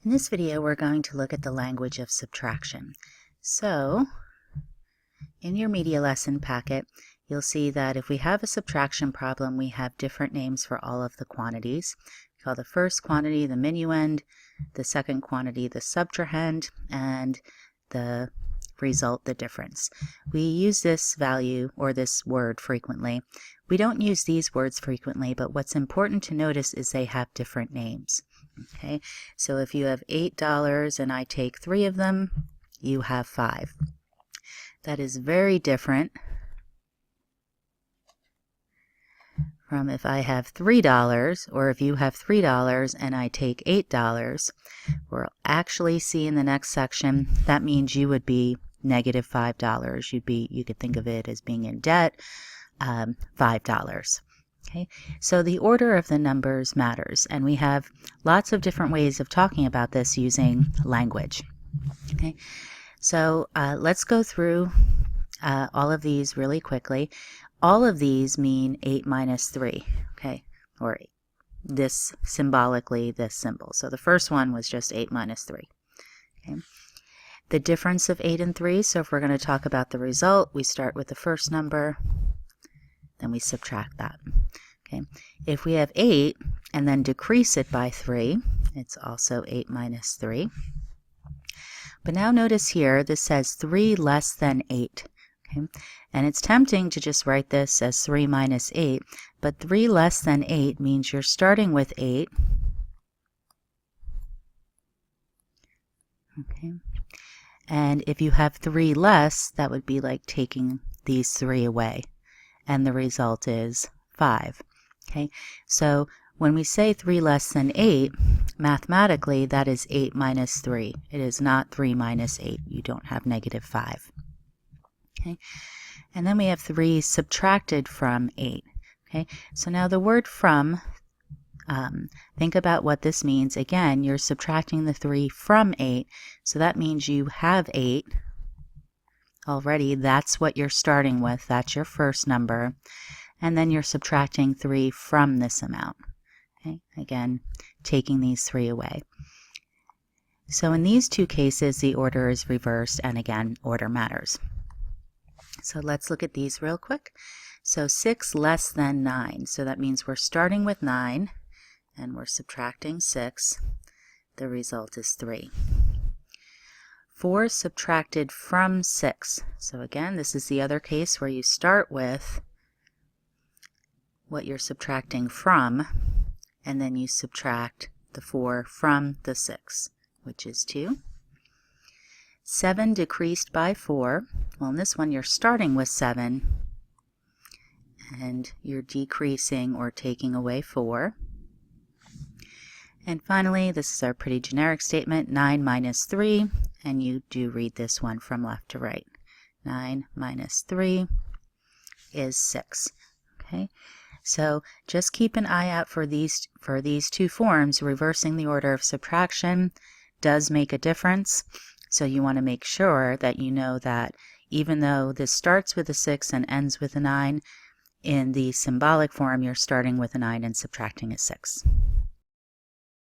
In this video, we're going to look at the language of subtraction. So, in your media lesson packet, you'll see that if we have a subtraction problem, we have different names for all of the quantities. We call the first quantity the minuend, the second quantity the subtrahend, and the result the difference. We use this value or this word frequently. We don't use these words frequently, but what's important to notice is they have different names. Okay, so if you have $8 and I take 3 of them, you have 5. That is very different from if I have $3 or if you have $3 and I take $8. We'll actually see in the next section that means you would be negative $5. You could think of it as being in debt, $5. Okay, so the order of the numbers matters, and we have lots of different ways of talking about this using language. Okay, so let's go through all of these really quickly. All of these mean 8 minus 3, okay, or this symbolically, this symbol. So the first one was just 8 minus 3. Okay. The difference of 8 and 3, so if we're going to talk about the result, we start with the first number, then we subtract that. Okay. If we have 8 and then decrease it by 3, it's also 8 minus 3. But now notice here, this says 3 less than 8. Okay. And it's tempting to just write this as 3 minus 8, but 3 less than 8 means you're starting with 8. Okay. And if you have 3 less, that would be like taking these 3 away. And the result is 5. Okay, so when we say 3 less than 8, mathematically that is 8 minus 3. It is not 3 minus 8. You don't have negative 5. Okay, and then we have 3 subtracted from 8. Okay, so now the word from, think about what this means. Again, you're subtracting the 3 from 8, so that means you have 8 already. That's what you're starting with. That's your first number. And then you're subtracting 3 from this amount. Okay? Again, taking these 3 away. So in these two cases, the order is reversed, and again, order matters. So let's look at these real quick. So 6 less than 9. So that means we're starting with 9, and we're subtracting 6. The result is 3. 4 subtracted from 6. So again, this is the other case where you start with what you're subtracting from, and then you subtract the 4 from the 6, which is 2. 7 decreased by 4. Well, in this one, you're starting with 7, and you're decreasing or taking away 4. And finally, this is our pretty generic statement, 9 minus 3, and you do read this one from left to right. 9 minus 3 is 6. Okay, so just keep an eye out for these two forms. Reversing the order of subtraction does make a difference, so you want to make sure that you know that even though this starts with a 6 and ends with a 9, in the symbolic form, you're starting with a 9 and subtracting a 6.